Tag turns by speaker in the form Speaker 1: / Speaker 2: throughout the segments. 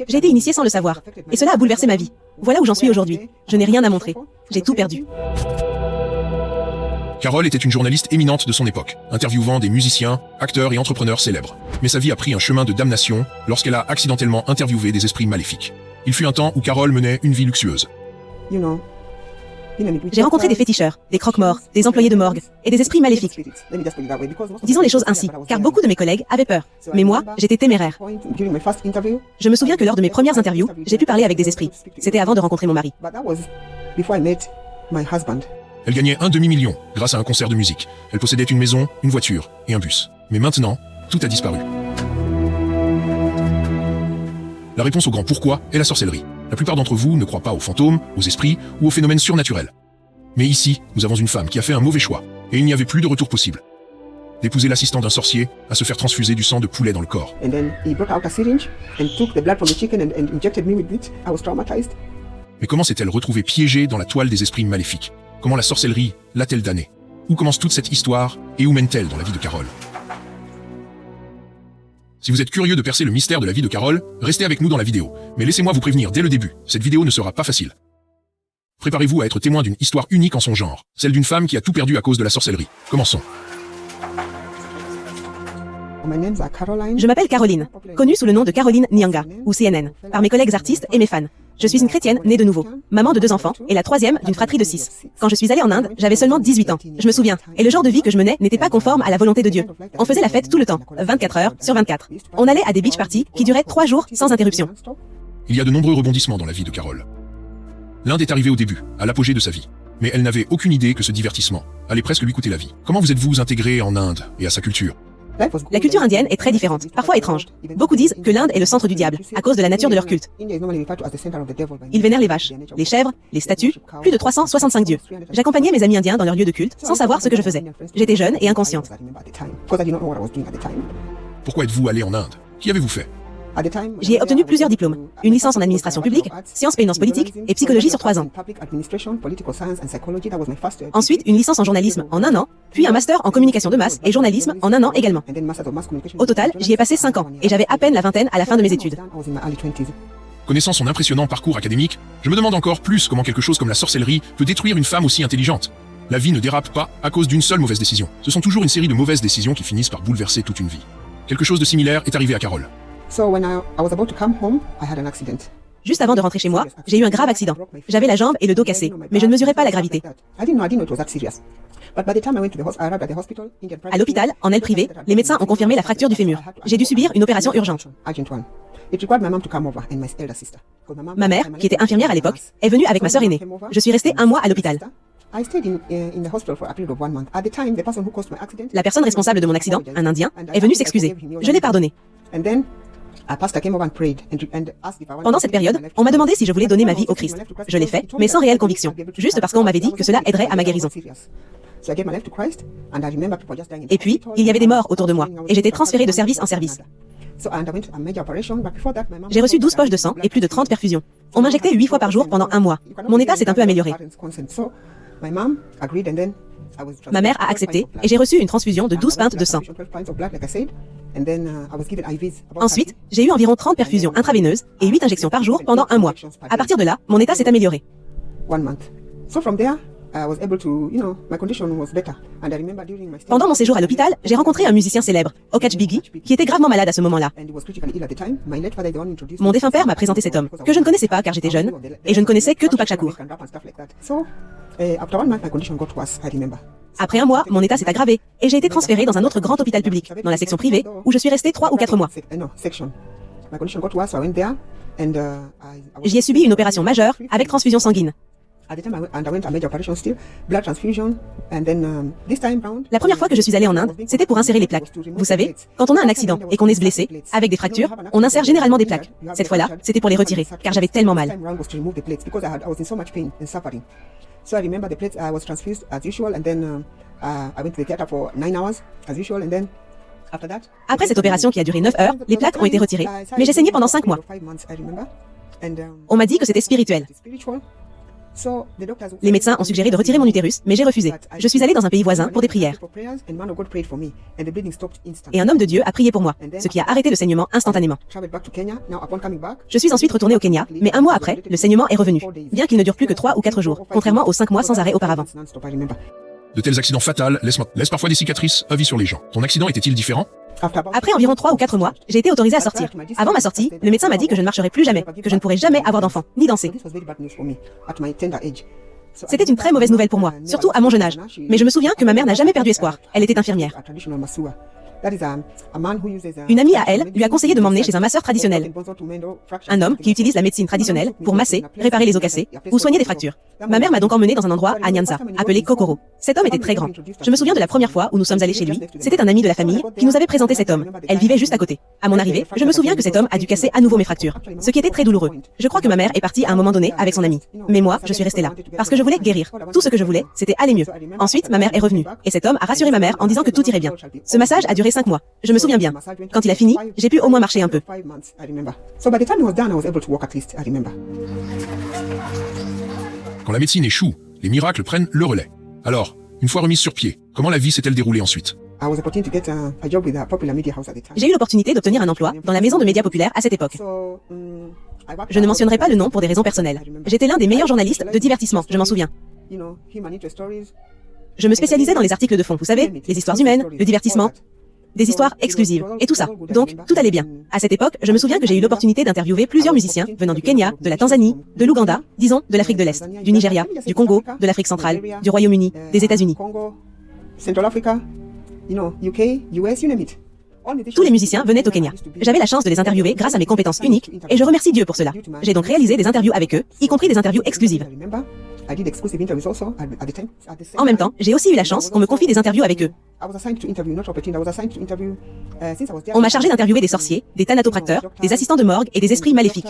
Speaker 1: J'ai été initiée sans le savoir, et cela a bouleversé ma vie. Voilà où j'en suis aujourd'hui. Je n'ai rien à montrer. J'ai tout perdu.
Speaker 2: Carole était une journaliste éminente de son époque, interviewant des musiciens, acteurs et entrepreneurs célèbres. Mais sa vie a pris un chemin de damnation lorsqu'elle a accidentellement interviewé des esprits maléfiques. Il fut un temps où Carole menait une vie luxueuse.
Speaker 1: J'ai rencontré des féticheurs, des croque-morts, des employés de morgue et des esprits maléfiques. Disons les choses ainsi, car beaucoup de mes collègues avaient peur. Mais moi, j'étais téméraire. Je me souviens que lors de mes premières interviews, j'ai pu parler avec des esprits. C'était avant de rencontrer mon mari.
Speaker 2: Elle gagnait un demi-million grâce à un concert de musique. Elle possédait une maison, une voiture et un bus. Mais maintenant, tout a disparu. La réponse au grand pourquoi est la sorcellerie. La plupart d'entre vous ne croient pas aux fantômes, aux esprits ou aux phénomènes surnaturels. Mais ici, nous avons une femme qui a fait un mauvais choix, et il n'y avait plus de retour possible. D'épouser l'assistant d'un sorcier à se faire transfuser du sang de poulet dans le corps. Mais comment s'est-elle retrouvée piégée dans la toile des esprits maléfiques? Comment la sorcellerie l'a-t-elle damnée? Où commence toute cette histoire et où mène-t-elle dans la vie de Carole? Si vous êtes curieux de percer le mystère de la vie de Carole, restez avec nous dans la vidéo. Mais laissez-moi vous prévenir dès le début, cette vidéo ne sera pas facile. Préparez-vous à être témoin d'une histoire unique en son genre, celle d'une femme qui a tout perdu à cause de la sorcellerie. Commençons.
Speaker 1: Je m'appelle Caroline, connue sous le nom de Caroline Nyanga, ou CNN, par mes collègues artistes et mes fans. Je suis une chrétienne née de nouveau, maman de 2 enfants et la troisième d'une fratrie de 6. Quand je suis allée en Inde, j'avais seulement 18 ans. Je me souviens. Et le genre de vie que je menais n'était pas conforme à la volonté de Dieu. On faisait la fête tout le temps, 24 heures sur 24. On allait à des beach parties qui duraient 3 jours sans interruption.
Speaker 2: Il y a de nombreux rebondissements dans la vie de Carole. L'Inde est arrivée au début, à l'apogée de sa vie. Mais elle n'avait aucune idée que ce divertissement allait presque lui coûter la vie. Comment vous êtes-vous intégré en Inde et à sa culture?
Speaker 1: La culture indienne est très différente, parfois étrange. Beaucoup disent que l'Inde est le centre du diable, à cause de la nature de leur culte. Ils vénèrent les vaches, les chèvres, les statues, plus de 365 dieux. J'accompagnais mes amis indiens dans leur lieu de culte, sans savoir ce que je faisais. J'étais jeune et inconsciente.
Speaker 2: Pourquoi êtes-vous allé en Inde? Qu'y avez-vous fait?
Speaker 1: J'y ai obtenu plusieurs diplômes. Une licence en administration publique, sciences finance politique et psychologie sur 3 ans. Ensuite, une licence en journalisme en 1 an, puis un master en communication de masse et journalisme en 1 an également. Au total, j'y ai passé 5 ans et j'avais à peine la vingtaine à la fin de mes études.
Speaker 2: Connaissant son impressionnant parcours académique, je me demande encore plus comment quelque chose comme la sorcellerie peut détruire une femme aussi intelligente. La vie ne dérape pas à cause d'une seule mauvaise décision. Ce sont toujours une série de mauvaises décisions qui finissent par bouleverser toute une vie. Quelque chose de similaire est arrivé à Carole.
Speaker 1: Juste avant de rentrer chez moi, j'ai eu un grave accident. J'avais la jambe et le dos cassés, mais je ne mesurais pas la gravité. À l'hôpital, en aile privée, les médecins ont confirmé la fracture du fémur. J'ai dû subir une opération urgente. Ma mère, qui était infirmière à l'époque, est venue avec ma sœur aînée. Je suis restée 1 mois à l'hôpital. La personne responsable de mon accident, un Indien, est venue s'excuser. Je l'ai pardonné. Pendant cette période, on m'a demandé si je voulais donner ma vie au Christ. Je l'ai fait, mais sans réelle conviction, juste parce qu'on m'avait dit que cela aiderait à ma guérison. Et puis, il y avait des morts autour de moi, et j'étais transférée de service en service. J'ai reçu 12 poches de sang et plus de 30 perfusions. On m'injectait 8 fois par jour pendant 1 mois. Mon état s'est un peu amélioré. Ma mère a accepté et j'ai reçu une transfusion de 12 pintes de sang. Ensuite, j'ai eu environ 30 perfusions intraveineuses et 8 injections par jour pendant 1 mois. À partir de là, mon état s'est amélioré. Pendant mon séjour à l'hôpital, j'ai rencontré un musicien célèbre, Okach Biggie, qui était gravement malade à ce moment-là. Mon défunt père m'a présenté cet homme, que je ne connaissais pas car j'étais jeune, et je ne connaissais que Tupac Shakur. Après 1 mois, mon état s'est aggravé, et j'ai été transférée dans un autre grand hôpital public, dans la section privée, où je suis restée 3 ou 4 mois. J'y ai subi une opération majeure, avec transfusion sanguine. La première fois que je suis allée en Inde, c'était pour insérer les plaques. Vous savez, quand on a un accident et qu'on est blessé, avec des fractures, on insère généralement des plaques. Cette fois-là, c'était pour les retirer, car j'avais tellement mal. Après cette opération qui a duré 9 heures, les plaques ont été retirées, mais j'ai saigné pendant 5 mois. On m'a dit que c'était spirituel. Les médecins ont suggéré de retirer mon utérus, mais j'ai refusé. Je suis allée dans un pays voisin pour des prières. Et un homme de Dieu a prié pour moi, ce qui a arrêté le saignement instantanément. Je suis ensuite retournée au Kenya, mais un mois après, le saignement est revenu, bien qu'il ne dure plus que 3 ou 4 jours, contrairement aux 5 mois sans arrêt auparavant.
Speaker 2: De tels accidents fatals laissent parfois des cicatrices à vie sur les gens. Ton accident était-il différent?
Speaker 1: Après environ 3 ou 4 mois, j'ai été autorisée à sortir. Avant ma sortie, le médecin m'a dit que je ne marcherais plus jamais, que je ne pourrais jamais avoir d'enfant, ni danser. C'était une très mauvaise nouvelle pour moi, surtout à mon jeune âge. Mais je me souviens que ma mère n'a jamais perdu espoir. Elle était infirmière. Une amie à elle lui a conseillé de m'emmener chez un masseur traditionnel. Un homme qui utilise la médecine traditionnelle pour masser, réparer les os cassés ou soigner des fractures. Ma mère m'a donc emmené dans un endroit à Nyanza, appelé Kokoro. Cet homme était très grand. Je me souviens de la première fois où nous sommes allés chez lui. C'était un ami de la famille qui nous avait présenté cet homme. Elle vivait juste à côté. À mon arrivée, je me souviens que cet homme a dû casser à nouveau mes fractures, ce qui était très douloureux. Je crois que ma mère est partie à un moment donné avec son ami. Mais moi, je suis restée là. Parce que je voulais guérir. Tout ce que je voulais, c'était aller mieux. Ensuite, ma mère est revenue. Et cet homme a rassuré ma mère en disant que tout irait bien. Ce massage a duré 5 mois. Je me souviens bien. Quand il a fini, j'ai pu au moins marcher un peu.
Speaker 2: Quand la médecine échoue, les miracles prennent le relais. Alors, une fois remise sur pied, comment la vie s'est-elle déroulée ensuite?
Speaker 1: J'ai eu l'opportunité d'obtenir un emploi dans la maison de médias populaires à cette époque. Je ne mentionnerai pas le nom pour des raisons personnelles. J'étais l'un des meilleurs journalistes de divertissement, je m'en souviens. Je me spécialisais dans les articles de fond, vous savez, les histoires humaines, le divertissement, des histoires exclusives, et tout ça. Donc, tout allait bien. À cette époque, je me souviens que j'ai eu l'opportunité d'interviewer plusieurs musiciens venant du Kenya, de la Tanzanie, de l'Ouganda, disons, de l'Afrique de l'Est, du Nigeria, du Congo, de l'Afrique centrale, du Royaume-Uni, des États-Unis. Tous les musiciens venaient au Kenya. J'avais la chance de les interviewer grâce à mes compétences uniques, et je remercie Dieu pour cela. J'ai donc réalisé des interviews avec eux, y compris des interviews exclusives. En même temps, j'ai aussi eu la chance qu'on me confie des interviews avec eux. On m'a chargé d'interviewer des sorciers, des thanatopracteurs, des assistants de morgue et des esprits maléfiques.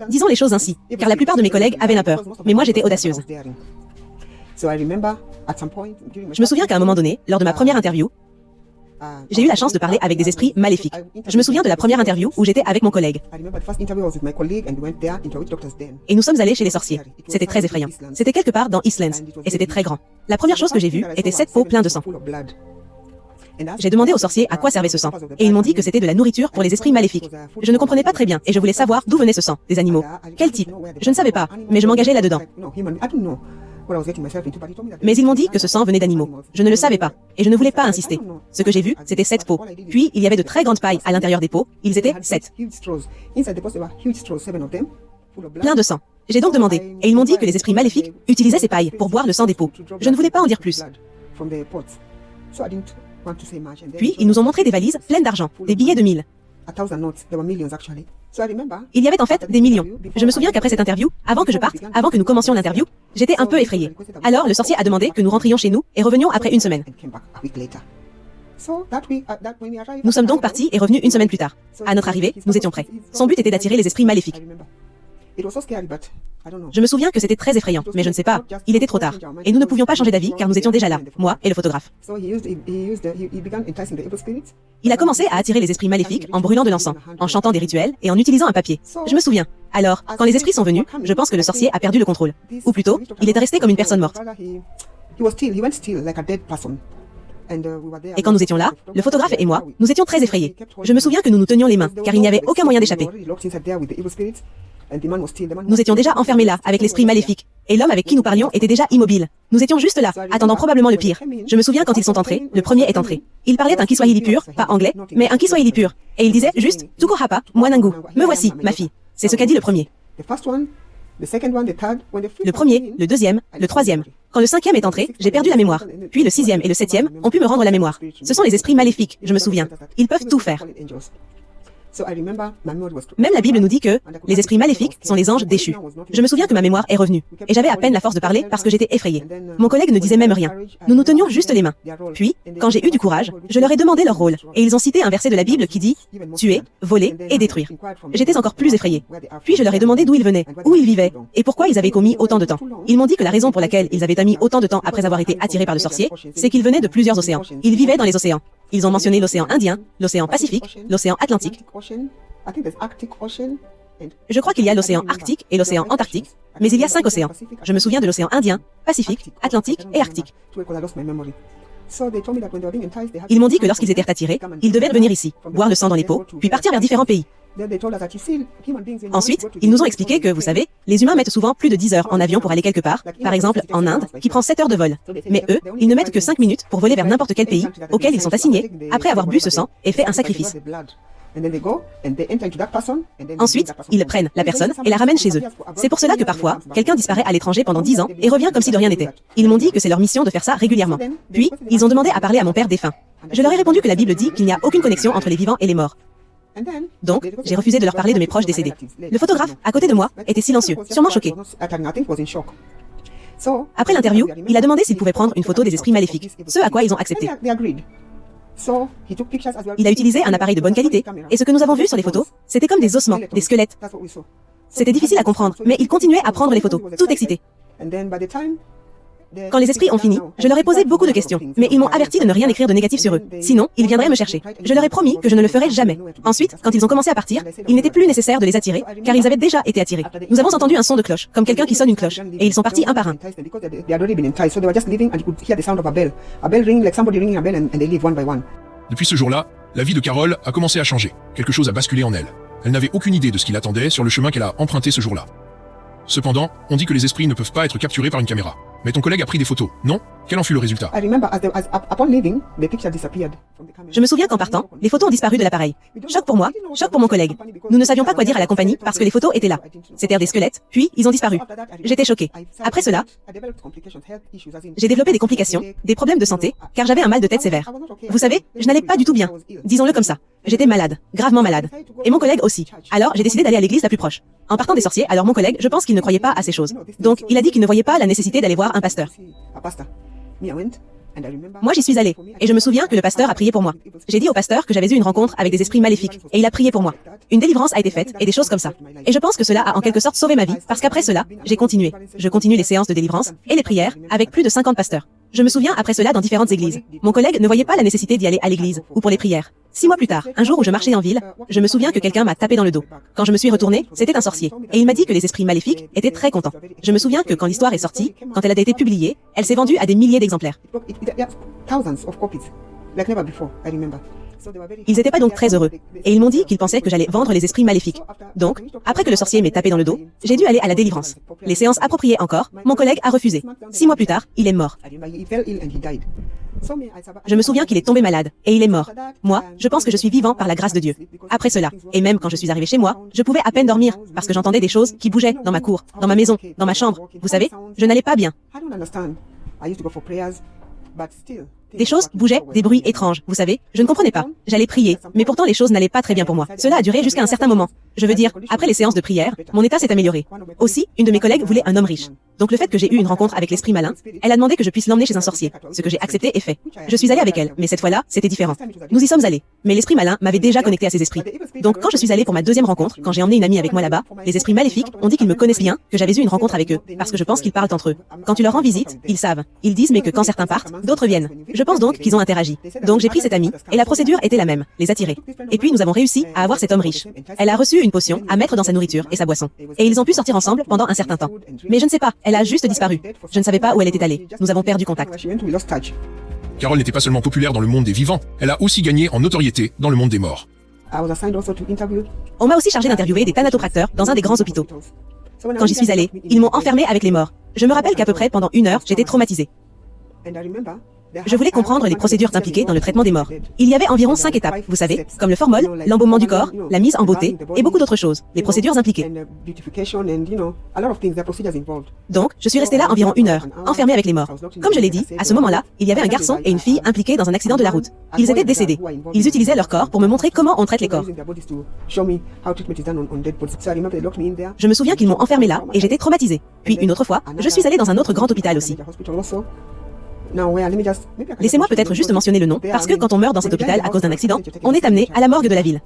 Speaker 1: Disons les choses ainsi, car la plupart de mes collègues avaient la peur, mais moi j'étais audacieuse. Je me souviens qu'à un moment donné, lors de ma première interview, j'ai eu la chance de parler avec des esprits maléfiques. Je me souviens de la première interview où j'étais avec mon collègue. Et nous sommes allés chez les sorciers. C'était très effrayant. C'était quelque part dans Eastlands, et c'était très grand. La première chose que j'ai vue était 7 pots pleins de sang. J'ai demandé aux sorciers à quoi servait ce sang, et ils m'ont dit que c'était de la nourriture pour les esprits maléfiques. Je ne comprenais pas très bien, et je voulais savoir d'où venait ce sang, des animaux. Quel type? Je ne savais pas, mais je m'engageais là-dedans. Mais ils m'ont dit que ce sang venait d'animaux. Je ne le savais pas, et je ne voulais pas insister. Ce que j'ai vu, c'était 7 pots. Puis, il y avait de très grandes pailles à l'intérieur des pots. Ils étaient 7. Plein de sang. J'ai donc demandé, et ils m'ont dit que les esprits maléfiques utilisaient ces pailles pour boire le sang des pots. Je ne voulais pas en dire plus. Puis, ils nous ont montré des valises pleines d'argent, des billets de 1000. Il y avait en fait des millions. Je me souviens qu'après cette interview, avant que je parte, avant que nous commencions l'interview, j'étais un peu effrayée. Alors le sorcier a demandé que nous rentrions chez nous et revenions après une semaine. Nous sommes donc partis et revenus une semaine plus tard. À notre arrivée, nous étions prêts. Son but était d'attirer les esprits maléfiques. Je me souviens que c'était très effrayant, mais je ne sais pas, il était trop tard. Et nous ne pouvions pas changer d'avis car nous étions déjà là, moi et le photographe. Il a commencé à attirer les esprits maléfiques en brûlant de l'encens, en chantant des rituels et en utilisant un papier. Je me souviens. Alors, quand les esprits sont venus, je pense que le sorcier a perdu le contrôle. Ou plutôt, il est resté comme une personne morte. Et quand nous étions là, le photographe et moi, nous étions très effrayés. Je me souviens que nous nous tenions les mains, car il n'y avait aucun moyen d'échapper. Nous étions déjà enfermés là, avec l'esprit maléfique. Et l'homme avec qui nous parlions était déjà immobile. Nous étions juste là, attendant probablement le pire. Je me souviens quand ils sont entrés, le premier est entré. Il parlait un Kiswahili pur, pas anglais, mais un Kiswahili pur. Et il disait juste, Tuko hapa, mwanangu, me voici, ma fille. C'est ce qu'a dit le premier. Le premier, le deuxième, le troisième. Quand le cinquième est entré, j'ai perdu la mémoire. Puis le sixième et le septième ont pu me rendre la mémoire. Ce sont les esprits maléfiques, je me souviens. Ils peuvent tout faire. Même la Bible nous dit que les esprits maléfiques sont les anges déchus. Je me souviens que ma mémoire est revenue. Et j'avais à peine la force de parler parce que j'étais effrayée. Mon collègue ne disait même rien. Nous nous tenions juste les mains. Puis, quand j'ai eu du courage, je leur ai demandé leur rôle. Et ils ont cité un verset de la Bible qui dit « Tuer, voler et détruire ». J'étais encore plus effrayée. Puis je leur ai demandé d'où ils venaient, où ils vivaient, et pourquoi ils avaient commis autant de temps. Ils m'ont dit que la raison pour laquelle ils avaient mis autant de temps après avoir été attirés par le sorcier, c'est qu'ils venaient de plusieurs océans. Ils vivaient dans les océans. Ils ont mentionné l'océan Indien, l'océan Pacifique, l'océan Atlantique. Je crois qu'il y a l'océan Arctique et l'océan Antarctique, Mais il y a 5 océans. Je me souviens de l'océan Indien, Pacifique, Atlantique et Arctique. Ils m'ont dit que lorsqu'ils étaient attirés, ils devaient venir ici, boire le sang dans les pots, puis partir vers différents pays. Ensuite, ils nous ont expliqué que, vous savez, les humains mettent souvent plus de 10 heures en avion pour aller quelque part, par exemple en Inde, qui prend 7 heures de vol. Mais eux, ils ne mettent que 5 minutes pour voler vers n'importe quel pays auquel ils sont assignés, après avoir bu ce sang et fait un sacrifice. Ensuite, ils prennent la personne et la ramènent chez eux. C'est pour cela que parfois, quelqu'un disparaît à l'étranger pendant 10 ans et revient comme si de rien n'était. Ils m'ont dit que c'est leur mission de faire ça régulièrement. Puis, ils ont demandé à parler à mon père défunt. Je leur ai répondu que la Bible dit qu'il n'y a aucune connexion entre les vivants et les morts. Donc, j'ai refusé de leur parler de mes proches décédés. Le photographe, à côté de moi, était silencieux, sûrement choqué. Après l'interview, il a demandé s'il pouvait prendre une photo des esprits maléfiques, ce à quoi ils ont accepté. Il a utilisé un appareil de bonne qualité, et ce que nous avons vu sur les photos, c'était comme des ossements, des squelettes. C'était difficile à comprendre, mais il continuait à prendre les photos, tout excité. Quand les esprits ont fini, je leur ai posé beaucoup de questions, mais ils m'ont averti de ne rien écrire de négatif sur eux. Sinon, ils viendraient me chercher. Je leur ai promis que je ne le ferais jamais. Ensuite, quand ils ont commencé à partir, il n'était plus nécessaire de les attirer, car ils avaient déjà été attirés. Nous avons entendu un son de cloche, comme quelqu'un qui sonne une cloche, et ils sont partis un par un.
Speaker 2: Depuis ce jour-là, la vie de Carole a commencé à changer. Quelque chose a basculé en elle. Elle n'avait aucune idée de ce qui l'attendait sur le chemin qu'elle a emprunté ce jour-là. Cependant, on dit que les esprits ne peuvent pas être capturés par une caméra. Mais ton collègue a pris des photos, non? Quel en fut le résultat?
Speaker 1: Je me souviens qu'en partant, les photos ont disparu de l'appareil. Choc pour moi, choc pour mon collègue. Nous ne savions pas quoi dire à la compagnie parce que les photos étaient là. C'étaient des squelettes, puis ils ont disparu. J'étais choquée. Après cela, j'ai développé des complications, des problèmes de santé, car j'avais un mal de tête sévère. Vous savez, je n'allais pas du tout bien. Disons-le comme ça. J'étais malade, gravement malade. Et mon collègue aussi. Alors, j'ai décidé d'aller à l'église la plus proche. En partant des sorciers, alors mon collègue, je pense qu'il ne croyait pas à ces choses. Donc, il a dit qu'il ne voyait pas la nécessité d'aller voir un pasteur. Moi, j'y suis allée, et je me souviens que le pasteur a prié pour moi. J'ai dit au pasteur que j'avais eu une rencontre avec des esprits maléfiques, et il a prié pour moi. Une délivrance a été faite, et des choses comme ça. Et je pense que cela a en quelque sorte sauvé ma vie, parce qu'après cela, j'ai continué. Je continue les séances de délivrance, et les prières, avec plus de 50 pasteurs. Je me souviens après cela dans différentes églises. Mon collègue ne voyait pas la nécessité d'y aller à l'église, ou pour les prières. 6 mois plus tard, un jour où je marchais en ville, je me souviens que quelqu'un m'a tapé dans le dos. Quand je me suis retournée, c'était un sorcier, et il m'a dit que les esprits maléfiques étaient très contents. Je me souviens que quand l'histoire est sortie, quand elle a été publiée, elle s'est vendue à des milliers d'exemplaires. Ils étaient pas donc très heureux, et ils m'ont dit qu'ils pensaient que j'allais vendre les esprits maléfiques. Donc, après que le sorcier m'ait tapé dans le dos, j'ai dû aller à la délivrance. Les séances appropriées encore, mon collègue a refusé. 6 mois plus tard, il est mort. Je me souviens qu'il est tombé malade, et il est mort. Moi, je pense que je suis vivant par la grâce de Dieu. Après cela, et même quand je suis arrivé chez moi, je pouvais à peine dormir, parce que j'entendais des choses qui bougeaient dans ma cour, dans ma maison, dans ma chambre. Vous savez, je n'allais pas bien. Des choses bougeaient, des bruits étranges, vous savez, je ne comprenais pas. J'allais prier, mais pourtant les choses n'allaient pas très bien pour moi. Cela a duré jusqu'à un certain moment. Je veux dire, après les séances de prière, mon état s'est amélioré. Aussi, une de mes collègues voulait un homme riche. Donc le fait que j'ai eu une rencontre avec l'esprit malin, elle a demandé que je puisse l'emmener chez un sorcier, ce que j'ai accepté et fait. Je suis allée avec elle, mais cette fois-là, c'était différent. Nous y sommes allés, mais l'esprit malin m'avait déjà connecté à ces esprits. Donc quand je suis allée pour ma deuxième rencontre, quand j'ai emmené une amie avec moi là-bas, les esprits maléfiques ont dit qu'ils me connaissent bien, que j'avais eu une rencontre avec eux, parce que je pense qu'ils parlent entre eux. Quand tu leur rends visite, ils savent. Ils disent mais que quand certains partent, d'autres viennent. Je pense donc qu'ils ont interagi. Donc j'ai pris cette amie, et la procédure était la même, les attirer. Et puis nous avons réussi à avoir cet homme riche. Elle a reçu une potion à mettre dans sa nourriture et sa boisson. Et ils ont pu sortir ensemble pendant un certain temps. Mais je ne sais pas, elle a juste disparu. Je ne savais pas où elle était allée. Nous avons perdu contact.
Speaker 2: Carole n'était pas seulement populaire dans le monde des vivants, elle a aussi gagné en notoriété dans le monde des morts.
Speaker 1: On m'a aussi chargé d'interviewer des thanatopracteurs dans un des grands hôpitaux. Quand j'y suis allée, ils m'ont enfermée avec les morts. Je me rappelle qu'à peu près pendant 1 heure, j'étais traumatisée. Je voulais comprendre les procédures impliquées dans le traitement des morts. Il y avait environ 5 étapes, vous savez, comme le formol, l'embaumement du corps, la mise en beauté, et beaucoup d'autres choses, les procédures impliquées. Donc, je suis restée là environ 1 heure, enfermée avec les morts. Comme je l'ai dit, à ce moment-là, il y avait un garçon et une fille impliqués dans un accident de la route. Ils étaient décédés. Ils utilisaient leur corps pour me montrer comment on traite les corps. Je me souviens qu'ils m'ont enfermée là, et j'étais traumatisée. Puis une autre fois, je suis allée dans un autre grand hôpital aussi. Laissez-moi peut-être juste mentionner le nom, parce que quand on meurt dans cet hôpital à cause d'un accident, on est amené à la morgue de la ville.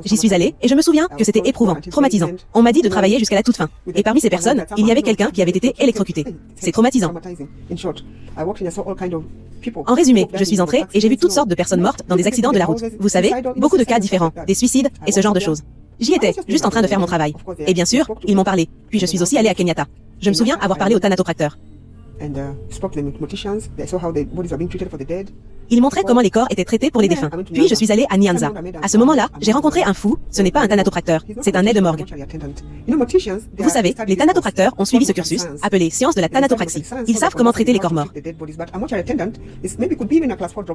Speaker 1: J'y suis allée, et je me souviens que c'était éprouvant, traumatisant. On m'a dit de travailler jusqu'à la toute fin. Et parmi ces personnes, il y avait quelqu'un qui avait été électrocuté. C'est traumatisant. En résumé, je suis entrée, et j'ai vu toutes sortes de personnes mortes dans des accidents de la route. Vous savez, beaucoup de cas différents, des suicides, et ce genre de choses. J'y étais, juste en train de faire mon travail. Et bien sûr, ils m'ont parlé. Puis je suis aussi allée à Kenyatta. Je me souviens avoir parlé au thanatopracteur. Il montrait comment les corps étaient traités pour les défunts. Puis je suis allée à Nyanza. À ce moment-là, j'ai rencontré un fou. Ce n'est pas un thanatopracteur, c'est un aide-morgue. Vous savez, les thanatopracteurs ont suivi ce cursus, appelé science de la thanatopraxie. Ils savent comment traiter les corps morts.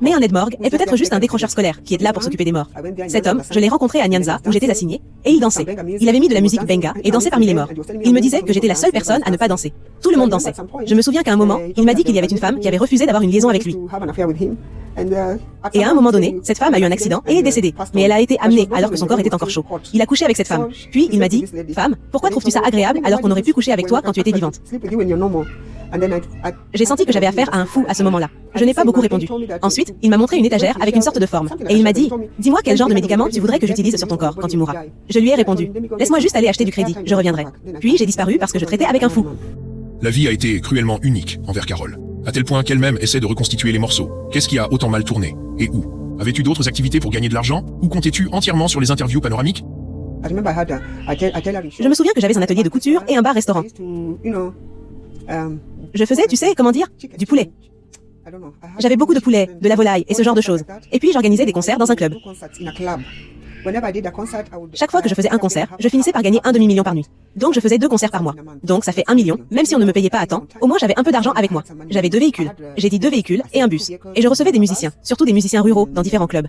Speaker 1: Mais un aide-morgue est peut-être juste un décrocheur scolaire qui est là pour s'occuper des morts. Cet homme, je l'ai rencontré à Nyanza, où j'étais assignée, et il dansait. Il avait mis de la musique benga et dansait parmi les morts. Il me disait que j'étais la seule personne à ne pas danser. Tout le monde dansait. Je me souviens qu'à un moment, il m'a dit qu'il y avait une femme qui avait refusé d'avoir une liaison avec lui. Et à un moment donné, cette femme a eu un accident et est décédée. Mais elle a été amenée alors que son corps était encore chaud. Il a couché avec cette femme. Puis il m'a dit, femme, pourquoi trouves-tu ça agréable alors qu'on aurait pu coucher avec toi quand tu étais vivante? J'ai senti que j'avais affaire à un fou à ce moment-là. Je n'ai pas beaucoup répondu. Ensuite, il m'a montré une étagère avec une sorte de forme. Et il m'a dit, dis-moi quel genre de médicament tu voudrais que j'utilise sur ton corps quand tu mourras. Je lui ai répondu, laisse-moi juste aller acheter du crédit, je reviendrai. Puis j'ai disparu parce que je traitais avec un fou.
Speaker 2: La vie a été cruellement unique envers Carole, à tel point qu'elle-même essaie de reconstituer les morceaux. Qu'est-ce qui a autant mal tourné? Et où? Avais-tu d'autres activités pour gagner de l'argent? Ou comptais-tu entièrement sur les interviews panoramiques?
Speaker 1: Je me souviens que j'avais un atelier de couture et un bar-restaurant. Je faisais, tu sais, comment dire, du poulet. J'avais beaucoup de poulet, de la volaille et ce genre de choses. Et puis j'organisais des concerts dans un club. Chaque fois que je faisais un concert, je finissais par gagner un demi-million par nuit. Donc je faisais 2 concerts par mois. Donc ça fait 1 million, même si on ne me payait pas à temps, au moins j'avais un peu d'argent avec moi. J'avais 2 véhicules. J'ai dit 2 véhicules et un bus. Et je recevais des musiciens, surtout des musiciens ruraux, dans différents clubs.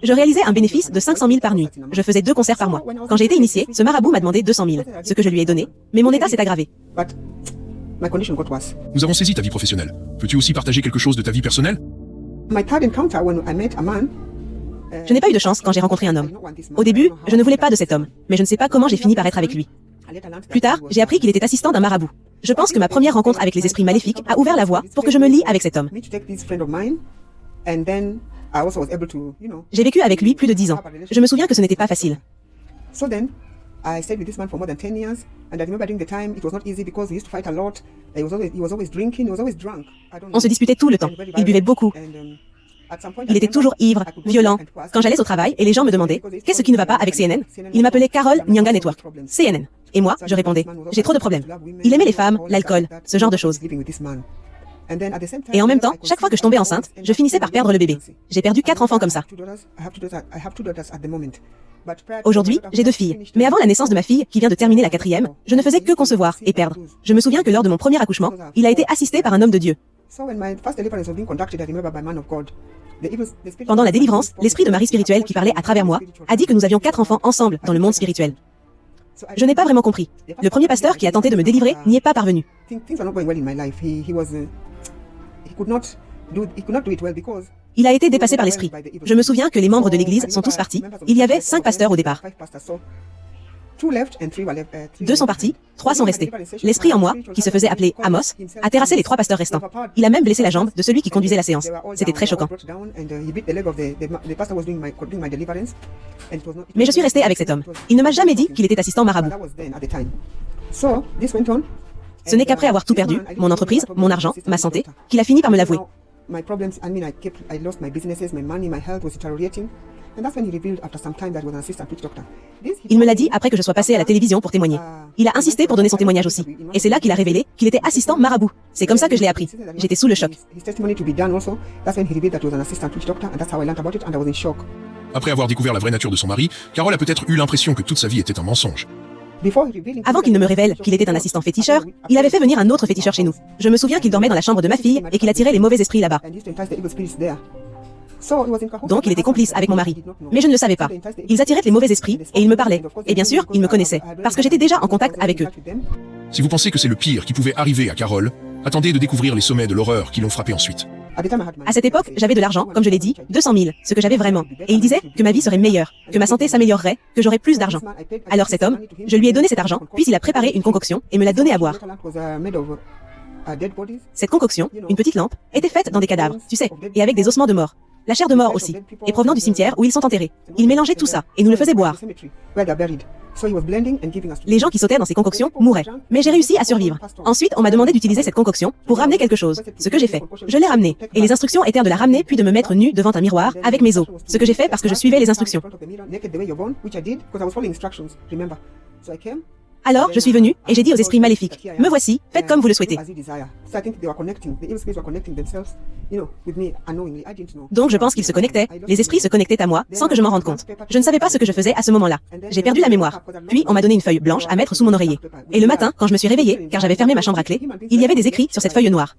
Speaker 1: Je réalisais un bénéfice de 500 000 par nuit. Je faisais 2 concerts par mois. Quand j'ai été initiée, ce marabout m'a demandé 200 000, ce que je lui ai donné, mais mon état s'est aggravé.
Speaker 2: Nous avons saisi ta vie professionnelle. Peux-tu aussi partager quelque chose de ta vie personnelle?
Speaker 1: Je n'ai pas eu de chance quand j'ai rencontré un homme. Au début, je ne voulais pas de cet homme, mais je ne sais pas comment j'ai fini par être avec lui. Plus tard, j'ai appris qu'il était assistant d'un marabout. Je pense que ma première rencontre avec les esprits maléfiques a ouvert la voie pour que je me lie avec cet homme. J'ai vécu avec lui plus de 10 ans. Je me souviens que ce n'était pas facile. On se disputait tout le temps. Il buvait beaucoup. Il était toujours ivre, violent. Quand j'allais au travail et les gens me demandaient « Qu'est-ce qui ne va pas avec CNN ?» Il m'appelait Carole Nyanga Network. CNN. Et moi, je répondais « J'ai trop de problèmes. » Il aimait les femmes, l'alcool, ce genre de choses. Et en même temps, chaque fois que je tombais enceinte, je finissais par perdre le bébé. J'ai perdu 4 enfants comme ça. Aujourd'hui, j'ai 2 filles. Mais avant la naissance de ma fille, qui vient de terminer la 4e, je ne faisais que concevoir et perdre. Je me souviens que lors de mon premier accouchement, il a été assisté par un homme de Dieu. Pendant la délivrance, l'esprit de Marie spirituelle qui parlait à travers moi a dit que nous avions 4 enfants ensemble dans le monde spirituel. Je n'ai pas vraiment compris. Le premier pasteur qui a tenté de me délivrer n'y est pas parvenu. Il a été dépassé par l'esprit. Je me souviens que les membres de l'église sont tous partis. Il y avait 5 pasteurs au départ. 2 sont partis, 3 sont restés. L'esprit en moi, qui se faisait appeler Amos, a terrassé les 3 pasteurs restants. Il a même blessé la jambe de celui qui conduisait la séance. C'était très choquant. Mais je suis restée avec cet homme. Il ne m'a jamais dit qu'il était assistant marabout. Ce n'est qu'après avoir tout perdu, mon entreprise, mon argent, ma santé, qu'il a fini par me l'avouer. Il me l'a dit après que je sois passée à la télévision pour témoigner. Il a insisté pour donner son témoignage aussi. Et c'est là qu'il a révélé qu'il était assistant marabout. C'est comme ça que je l'ai appris. J'étais sous le choc.
Speaker 2: Après avoir découvert la vraie nature de son mari, Carole a peut-être eu l'impression que toute sa vie était un mensonge.
Speaker 1: Avant qu'il ne me révèle qu'il était un assistant féticheur, il avait fait venir un autre féticheur chez nous. Je me souviens qu'il dormait dans la chambre de ma fille et qu'il attirait les mauvais esprits là-bas. Donc il était complice avec mon mari. Mais je ne le savais pas. Ils attiraient les mauvais esprits et ils me parlaient. Et bien sûr, ils me connaissaient, parce que j'étais déjà en contact avec eux.
Speaker 2: Si vous pensez que c'est le pire qui pouvait arriver à Carole, attendez de découvrir les sommets de l'horreur qui l'ont frappé ensuite.
Speaker 1: À cette époque, j'avais de l'argent, comme je l'ai dit, 200 000, ce que j'avais vraiment. Et il disait que ma vie serait meilleure, que ma santé s'améliorerait, que j'aurais plus d'argent. Alors cet homme, je lui ai donné cet argent, puis il a préparé une concoction et me l'a donné à boire. Cette concoction, une petite lampe, était faite dans des cadavres, tu sais, et avec des ossements de mort. La chair de mort aussi, et provenant du cimetière où ils sont enterrés. Il mélangeait tout ça, et nous le faisait boire. Les gens qui sautaient dans ces concoctions mouraient. Mais j'ai réussi à survivre. Ensuite, on m'a demandé d'utiliser cette concoction pour ramener quelque chose. Ce que j'ai fait. Je l'ai ramené. Et les instructions étaient de la ramener puis de me mettre nue devant un miroir avec mes os. Ce que j'ai fait parce que je suivais les instructions. Alors, je suis venue et j'ai dit aux esprits maléfiques, me voici, faites comme vous le souhaitez. Donc je pense qu'ils se connectaient, les esprits se connectaient à moi sans que je m'en rende compte. Je ne savais pas ce que je faisais à ce moment-là. J'ai perdu la mémoire. Puis on m'a donné une feuille blanche à mettre sous mon oreiller. Et le matin, quand je me suis réveillée, car j'avais fermé ma chambre à clé, il y avait des écrits sur cette feuille noire.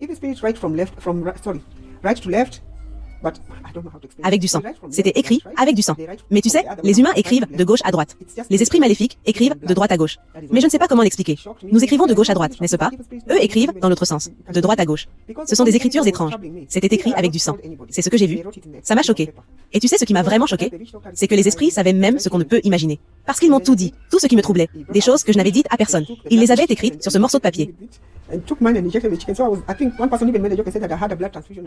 Speaker 1: Avec du sang. C'était écrit avec du sang. Mais tu sais, les humains écrivent de gauche à droite. Les esprits maléfiques écrivent de droite à gauche. Mais je ne sais pas comment l'expliquer. Nous écrivons de gauche à droite, n'est-ce pas? Eux écrivent dans l'autre sens, de droite à gauche. Ce sont des écritures étranges. C'était écrit avec du sang. C'est ce que j'ai vu. Ça m'a choqué. Et tu sais ce qui m'a vraiment choqué? C'est que les esprits savaient même ce qu'on ne peut imaginer. Parce qu'ils m'ont tout dit, tout ce qui me troublait, des choses que je n'avais dites à personne. Ils les avaient écrites sur ce morceau de papier.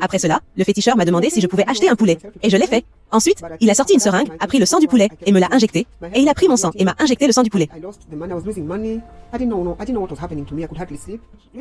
Speaker 1: Après cela, le féticheur m'a demandé si je pouvais acheter un poulet, et je l'ai fait. Ensuite, il a sorti une seringue, a pris le sang du poulet, et me l'a injecté, et il a pris mon sang, et m'a injecté le sang du poulet.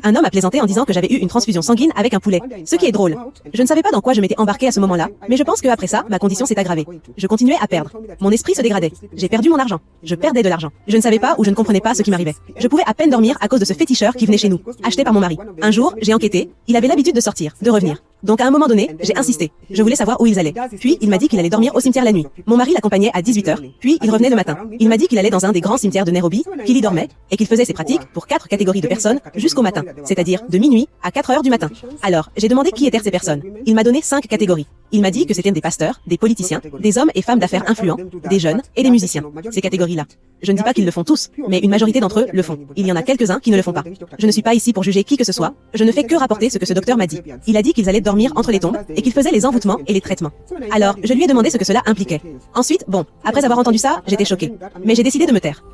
Speaker 1: Un homme a plaisanté en disant que j'avais eu une transfusion sanguine avec un poulet, ce qui est drôle. Je ne savais pas dans quoi je m'étais embarqué à ce moment-là, mais je pense qu'après ça, ma condition s'est aggravée. Je continuais à perdre. Mon esprit se dégradait. J'ai perdu mon argent. Je perdais de l'argent. Je ne savais pas ou je ne comprenais pas ce qui m'arrivait. Je pouvais à peine dormir à cause de ce féticheur qui venait chez nous, acheté par mon mari. Un jour, j'ai enquêté, il avait l'habitude de sortir, de revenir. Donc à un moment donné, j'ai insisté. Je voulais savoir où ils allaient. Puis il m'a dit qu'il allait dormir au cimetière la nuit. Mon mari l'accompagnait à 18h, puis il revenait le matin. Il m'a dit qu'il allait dans un des grands cimetières de Nairobi, qu'il y dormait, et qu'il faisait ses pratiques pour 4 catégories de personnes jusqu'au matin, c'est-à-dire de minuit à 4h du matin. Alors, j'ai demandé qui étaient ces personnes. Il m'a donné 5 catégories. Il m'a dit que c'était des pasteurs, des politiciens, des hommes et femmes d'affaires influents, des jeunes et des musiciens. Ces catégories-là. Je ne dis pas qu'ils le font tous, mais une majorité d'entre eux le font. Il y en a quelques-uns qui ne le font pas. Je ne suis pas ici pour juger qui que ce soit. Je ne fais que rapporter ce que ce docteur m'a dit. Il a dit qu'ils allaient dormir entre les tombes et qu'ils faisaient les envoûtements et les traitements. Alors, je lui ai demandé ce que cela impliquait. Ensuite, bon, après avoir entendu ça, j'étais choquée. Mais j'ai décidé de me taire.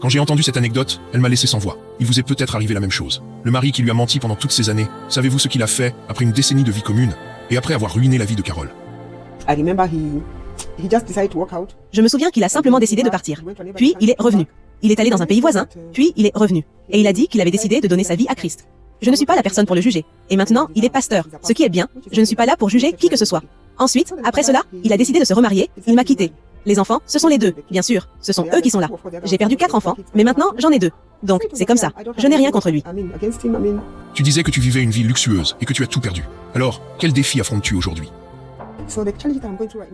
Speaker 2: Quand j'ai entendu cette anecdote, elle m'a laissé sans voix. Il vous est peut-être arrivé la même chose. Le mari qui lui a menti pendant toutes ces années, savez-vous ce qu'il a fait après une décennie de vie commune et après avoir ruiné la vie de Carole?
Speaker 1: Je me souviens qu'il a simplement décidé de partir. Puis il est revenu. Il est allé dans un pays voisin, puis il est revenu. Et il a dit qu'il avait décidé de donner sa vie à Christ. Je ne suis pas la personne pour le juger. Et maintenant, il est pasteur, ce qui est bien. Je ne suis pas là pour juger qui que ce soit. Ensuite, après cela, il a décidé de se remarier, il m'a quitté. Les enfants, ce sont les 2, bien sûr. Ce sont eux qui sont là. J'ai perdu 4 enfants, mais maintenant, j'en ai 2. Donc, c'est comme ça. Je n'ai rien contre lui.
Speaker 2: Tu disais que tu vivais une vie luxueuse et que tu as tout perdu. Alors, quel défi affrontes-tu aujourd'hui?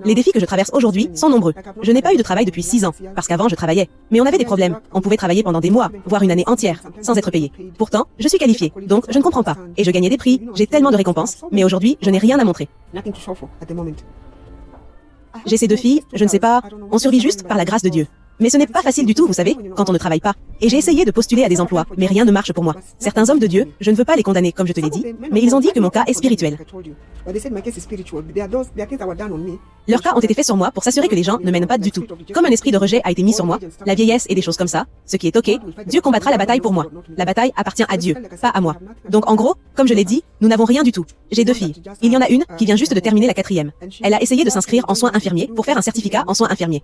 Speaker 1: Les défis que je traverse aujourd'hui sont nombreux. Je n'ai pas eu de travail depuis 6 ans, parce qu'avant je travaillais. Mais on avait des problèmes. On pouvait travailler pendant des mois, voire une année entière, sans être payé. Pourtant, je suis qualifiée, donc je ne comprends pas. Et je gagnais des prix, j'ai tellement de récompenses, mais aujourd'hui, je n'ai rien à montrer. J'ai ces 2 filles, je ne sais pas, on survit juste par la grâce de Dieu. Mais ce n'est pas facile du tout, vous savez, quand on ne travaille pas. Et j'ai essayé de postuler à des emplois, mais rien ne marche pour moi. Certains hommes de Dieu, je ne veux pas les condamner comme je te l'ai dit, mais ils ont dit que mon cas est spirituel. Leurs cas ont été faits sur moi pour s'assurer que les gens ne mènent pas du tout. Comme un esprit de rejet a été mis sur moi, la vieillesse et des choses comme ça, ce qui est ok, Dieu combattra la bataille pour moi. La bataille appartient à Dieu, pas à moi. Donc en gros, comme je l'ai dit, nous n'avons rien du tout. J'ai 2 filles. Il y en a une qui vient juste de terminer la 4e. Elle a essayé de s'inscrire en soins infirmiers pour faire un certificat en soins infirmiers.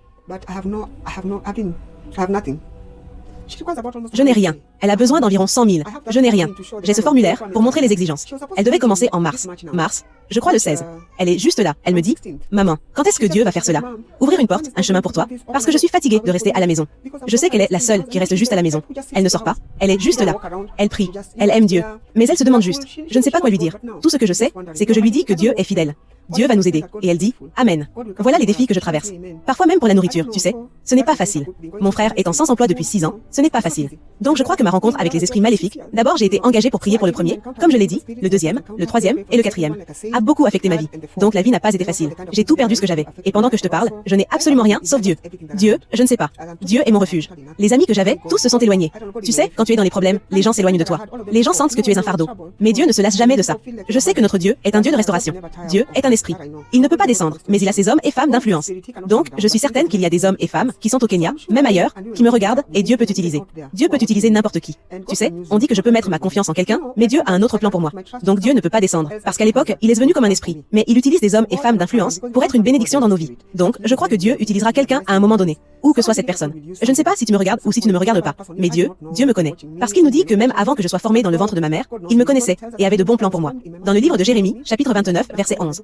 Speaker 1: Je n'ai rien. Elle a besoin d'environ 100 000. Je n'ai rien. J'ai ce formulaire pour montrer les exigences. Elle devait commencer en mars. Mars, je crois le 16. Elle est juste là. Elle me dit, maman, quand est-ce que Dieu va faire cela? Ouvrir une porte, un chemin pour toi, parce que je suis fatiguée de rester à la maison. Je sais qu'elle est la seule qui reste juste à la maison. Elle ne sort pas. Elle est juste là. Elle prie. Elle aime Dieu. Mais elle se demande juste. Je ne sais pas quoi lui dire. Tout ce que je sais, c'est que je lui dis que Dieu est fidèle. Dieu va nous aider. Et elle dit, Amen. Voilà les défis que je traverse. Parfois même pour la nourriture, tu sais. Ce n'est pas facile. Mon frère étant sans emploi depuis 6 ans, ce n'est pas facile. Donc je crois que ma rencontre avec les esprits maléfiques, d'abord j'ai été engagée pour prier pour le premier, comme je l'ai dit, le 2e, le 3e et le 4e, a beaucoup affecté ma vie. Donc la vie n'a pas été facile. J'ai tout perdu ce que j'avais. Et pendant que je te parle, je n'ai absolument rien sauf Dieu. Dieu, je ne sais pas. Dieu est mon refuge. Les amis que j'avais, tous se sont éloignés. Tu sais, quand tu es dans les problèmes, les gens s'éloignent de toi. Les gens sentent que tu es un fardeau. Mais Dieu ne se lasse jamais de ça. Je sais que notre Dieu est un Dieu de restauration. Dieu est un esprit. Il ne peut pas descendre, mais il a ses hommes et femmes d'influence. Donc, je suis certaine qu'il y a des hommes et femmes qui sont au Kenya, même ailleurs, qui me regardent et Dieu peut t'utiliser. Dieu peut utiliser n'importe qui. Tu sais, on dit que je peux mettre ma confiance en quelqu'un, mais Dieu a un autre plan pour moi. Donc Dieu ne peut pas descendre, parce qu'à l'époque, il est venu comme un esprit, mais il utilise des hommes et femmes d'influence pour être une bénédiction dans nos vies. Donc, je crois que Dieu utilisera quelqu'un à un moment donné. où que soit cette personne. Je ne sais pas si tu me regardes ou si tu ne me regardes pas, mais Dieu me connaît. Parce qu'il nous dit que même avant que je sois formé dans le ventre de ma mère, il me connaissait et avait de bons plans pour moi. Dans le livre de Jérémie, chapitre 29, verset 11.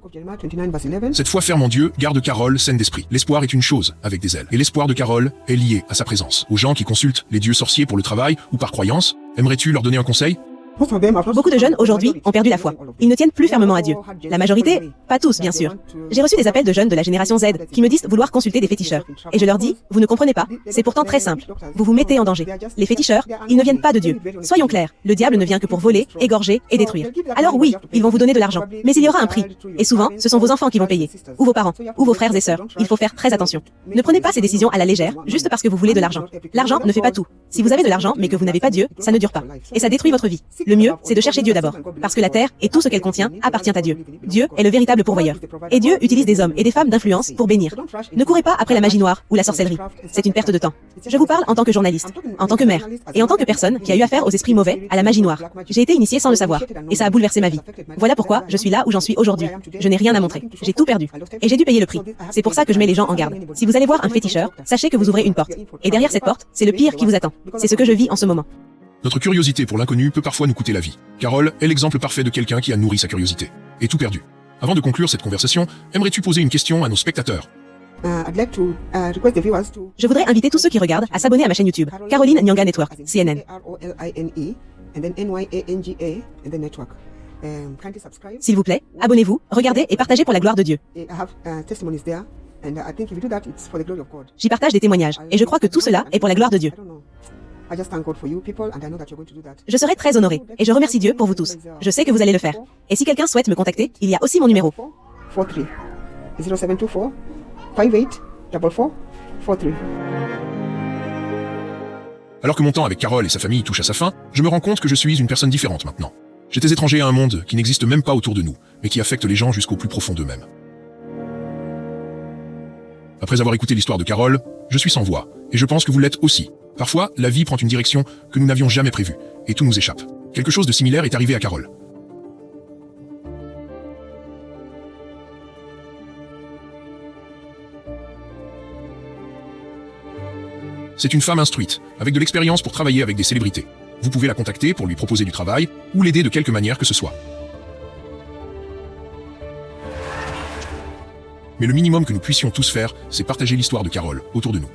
Speaker 2: Cette foi ferme en Dieu garde Carole saine d'esprit. L'espoir est une chose avec des ailes. Et l'espoir de Carole est lié à sa présence. Aux gens qui consultent les dieux sorciers pour le travail ou par croyance, aimerais-tu leur donner un conseil ?
Speaker 1: Beaucoup de jeunes aujourd'hui ont perdu la foi. Ils ne tiennent plus fermement à Dieu. La majorité, pas tous bien sûr. J'ai reçu des appels de jeunes de la génération Z qui me disent vouloir consulter des féticheurs. Et je leur dis, vous ne comprenez pas, c'est pourtant très simple. Vous vous mettez en danger. Les féticheurs, ils ne viennent pas de Dieu. Soyons clairs, le diable ne vient que pour voler, égorger et détruire. Alors oui, ils vont vous donner de l'argent, mais il y aura un prix. Et souvent, ce sont vos enfants qui vont payer, ou vos parents, ou vos frères et sœurs. Il faut faire très attention. Ne prenez pas ces décisions à la légère, juste parce que vous voulez de l'argent. L'argent ne fait pas tout. Si vous avez de l'argent mais que vous n'avez pas Dieu, ça ne dure pas. Et ça détruit votre vie. Le mieux, c'est de chercher Dieu d'abord. Parce que la terre et tout ce qu'elle contient appartient à Dieu. Dieu est le véritable pourvoyeur. Et Dieu utilise des hommes et des femmes d'influence pour bénir. Ne courez pas après la magie noire ou la sorcellerie. C'est une perte de temps. Je vous parle en tant que journaliste, en tant que mère, et en tant que personne qui a eu affaire aux esprits mauvais, à la magie noire. J'ai été initiée sans le savoir, et ça a bouleversé ma vie. Voilà pourquoi je suis là où j'en suis aujourd'hui. Je n'ai rien à montrer. J'ai tout perdu. Et j'ai dû payer le prix. C'est pour ça que je mets les gens en garde. Si vous allez voir un féticheur, sachez que vous ouvrez une porte. Et derrière cette porte, c'est le pire qui vous attend. C'est ce que je vis en ce moment.
Speaker 2: Notre curiosité pour l'inconnu peut parfois nous coûter la vie. Carole est l'exemple parfait de quelqu'un qui a nourri sa curiosité. Et tout perdu. Avant de conclure cette conversation, aimerais-tu poser une question à nos spectateurs ?
Speaker 1: Je voudrais inviter tous ceux qui regardent à s'abonner à ma chaîne YouTube, Caroline Nyanga Network, CNN. S'il vous plaît, abonnez-vous, regardez et partagez pour la gloire de Dieu. J'y partage des témoignages, et je crois que tout cela est pour la gloire de Dieu. Je serai très honoré, et je remercie Dieu pour vous tous. Je sais que vous allez le faire. Et si quelqu'un souhaite me contacter, il y a aussi mon numéro.
Speaker 3: 0724-584443.
Speaker 2: Alors que mon temps avec Carole et sa famille touche à sa fin, je me rends compte que je suis une personne différente maintenant. J'étais étranger à un monde qui n'existe même pas autour de nous, mais qui affecte les gens jusqu'au plus profond d'eux-mêmes. Après avoir écouté l'histoire de Carole, je suis sans voix, et je pense que vous l'êtes aussi. Parfois, la vie prend une direction que nous n'avions jamais prévue, et tout nous échappe. Quelque chose de similaire est arrivé à Carole. C'est une femme instruite, avec de l'expérience pour travailler avec des célébrités. Vous pouvez la contacter pour lui proposer du travail, ou l'aider de quelque manière que ce soit. Mais le minimum que nous puissions tous faire, c'est partager l'histoire de Carole autour de nous.